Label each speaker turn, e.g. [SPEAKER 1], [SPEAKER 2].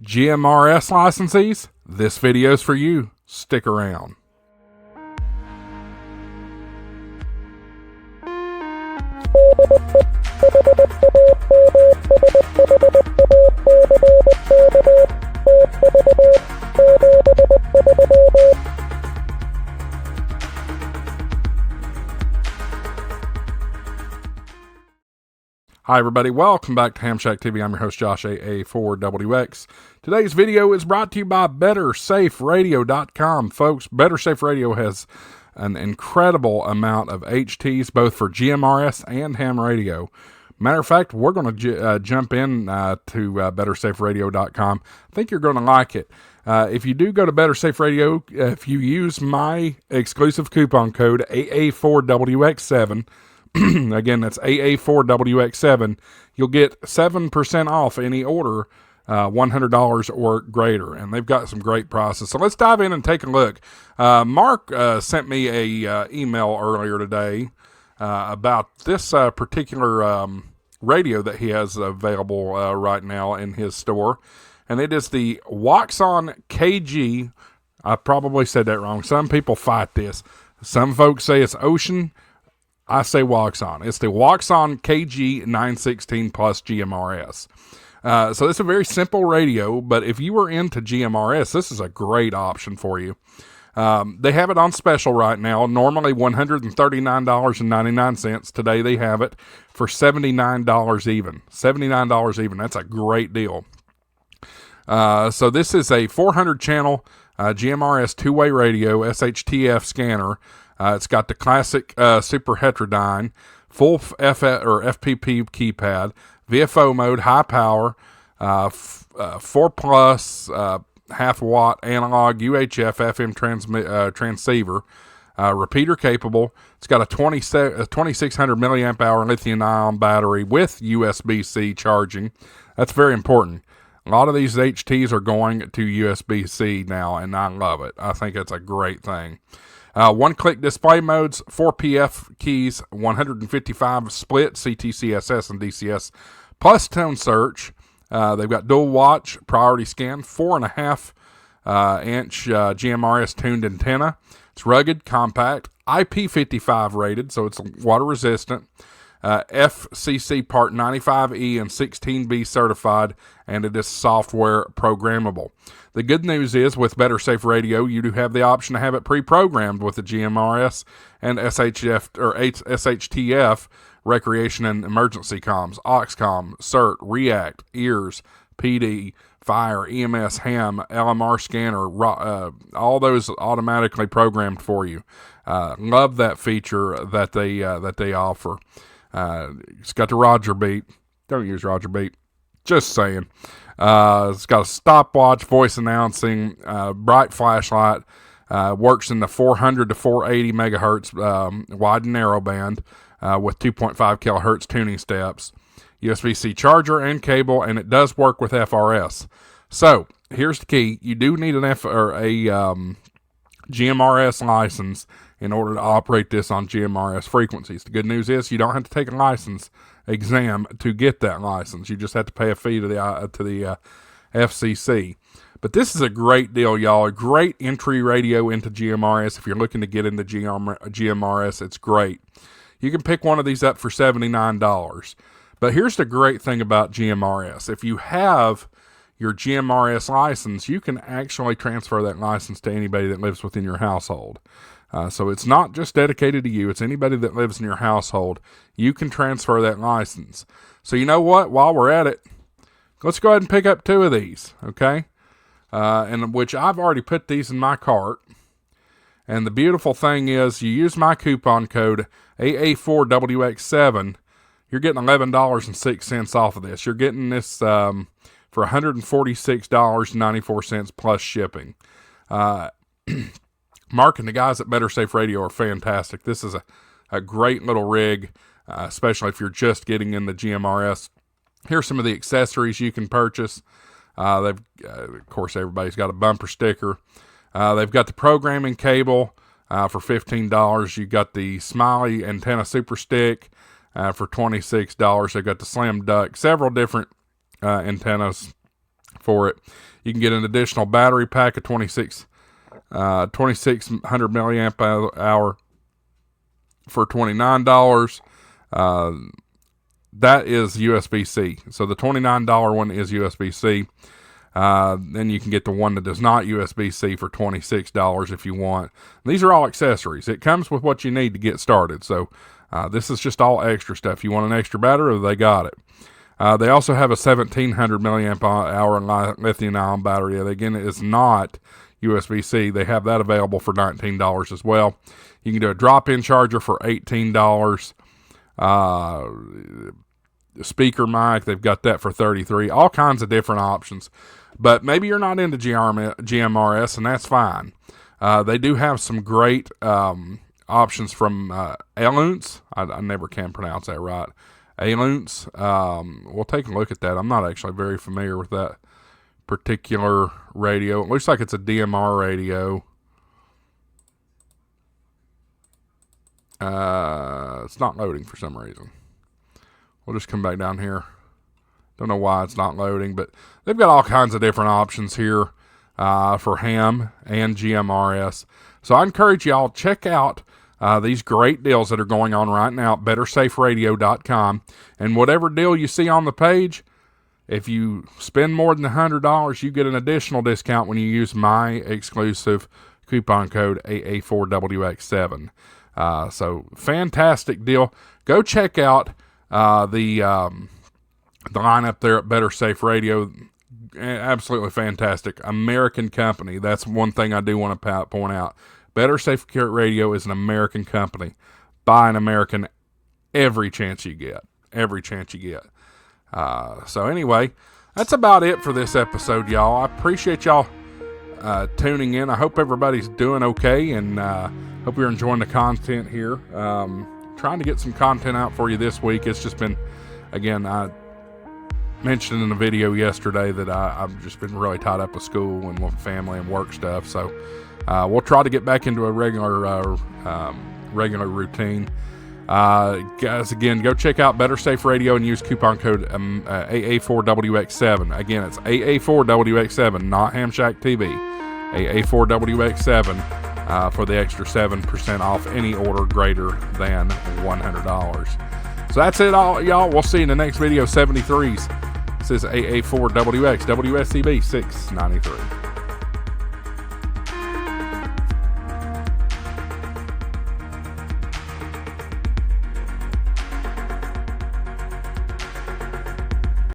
[SPEAKER 1] GMRS licensees, this video's for you. Stick around. Hi everybody, welcome back to Ham Shack TV. I'm your host Josh AA4WX. Today's video is brought to you by BetterSafeRadio.com. Folks, Better Safe Radio has an incredible amount of HTs both for GMRS and ham radio. Matter of fact, we're going to jump in to BetterSafeRadio.com. I think you're going to like it. If you do go to Better Safe Radio, if you use my exclusive coupon code AA4WX7, again, that's AA4WX7. You'll get 7% off any order, $100 or greater. And they've got some great prices. So let's dive in and take a look. Mark sent me a email earlier today about this particular radio that he has available right now in his store. And it is the Wouxun KG. I probably said that wrong. Some people fight this. Some folks say it's Ocean. I say Wouxun. It's the Wouxun KG-916 plus GMRS. So it's a very simple radio, but if you were into GMRS, this is a great option for you. They have it on special right now, normally $139.99. Today they have it for $79 even. $79 even. That's a great deal. So this is a 400 channel GMRS two-way radio, SHTF scanner. It's got the classic super heterodyne, full FPP keypad, VFO mode, high power, 4 plus half watt analog UHF FM transceiver, repeater capable. It's got a 2600 milliamp hour lithium ion battery with USB-C charging. That's very important. A lot of these HTs are going to USB-C now, and I love it. I think it's a great thing. One-click display modes, 4 PF keys, 155 split CTCSS and DCS, plus tone search. They've got dual watch, priority scan, 4.5 inch GMRS tuned antenna. It's rugged, compact, IP55 rated, so it's water resistant. FCC Part 95E and 16B certified, and it is software programmable. The good news is with Better Safe Radio, you do have the option to have it pre-programmed with the GMRS and SHTF recreation and emergency comms, Oxcom, CERT, React, EARS, PD, Fire, EMS, ham, LMR scanner, all those automatically programmed for you. Love that feature that they offer. It's got the Roger beat. Don't use Roger beat. Just saying. It's got a stopwatch, voice announcing, bright flashlight. Works in the 400 to 480 megahertz wide and narrow band with 2.5 kilohertz tuning steps. USB-C charger and cable, and it does work with FRS. So here's the key: you do need a GMRS license in order to operate this on GMRS frequencies. The good news is you don't have to take a license exam to get that license. You just have to pay a fee to the FCC. But this is a great deal, y'all. A great entry radio into GMRS. If you're looking to get into GMRS, it's great. You can pick one of these up for $79. But here's the great thing about GMRS. If you have your GMRS license, you can actually transfer that license to anybody that lives within your household. So it's not just dedicated to you. It's anybody that lives in your household. You can transfer that license. So you know what? While we're at it, let's go ahead and pick up 2 of these, okay? And which I've already put these in my cart. And the beautiful thing is you use my coupon code AA4WX7, you're getting $11.06 off of this. You're getting this for $146.94 plus shipping. Mark and the guys at Better Safe Radio are fantastic. This is a great little rig, especially if you're just getting in the GMRS. Here's some of the accessories you can purchase. Of course, everybody's got a bumper sticker. They've got the programming cable for $15. You got the Smiley antenna super stick for $26. They've got the Slim Duck, several different antennas for it. You can get an additional battery pack of 2600 milliamp hour for $29. That is USB-C. So the $29 one is USB-C. Then you can get the one that is not USB-C for $26 if you want. These are all accessories. It comes with what you need to get started. So this is just all extra stuff. You want an extra battery, they got it. They also have a 1700 milliamp hour lithium-ion battery. Again, it is not USB-C. They have that available for $19 as well. You can do a drop-in charger for $18. Speaker mic, they've got that for $33. All kinds of different options. But maybe you're not into GMRS, and that's fine. They do have some great options from Alunce. I never can pronounce that right. Alunce. We'll take a look at that. I'm not actually very familiar with that particular radio. It looks like it's a DMR radio. It's not loading for some reason. We'll just come back down here. Don't know why it's not loading, but they've got all kinds of different options here for ham and GMRS. So I encourage y'all, check out these great deals that are going on right now at bettersaferadio.com. And whatever deal you see on the page, if you spend more than $100, you get an additional discount when you use my exclusive coupon code AA4WX7. So fantastic deal. Go check out the lineup there at Better Safe Radio. Absolutely fantastic. American company. That's one thing I do want to point out. Better Safe Radio is an American company. Buy an American every chance you get. Every chance you get. So anyway, that's about it for this episode, y'all. I appreciate y'all tuning in. I hope everybody's doing okay, and hope you're enjoying the content here. Trying to get some content out for you this week. It's just been, again, I mentioned in the video yesterday that I've just been really tied up with school and with family and work stuff. So we'll try to get back into a regular routine. Guys, again, go check out Better Safe Radio and use coupon code AA4WX7. Again, it's AA4WX7, not Ham Shack TV. AA4WX7 for the extra 7% off any order greater than $100. So that's it, all y'all. We'll see you in the next video, 73s. This is AA4WX, WSCB 693.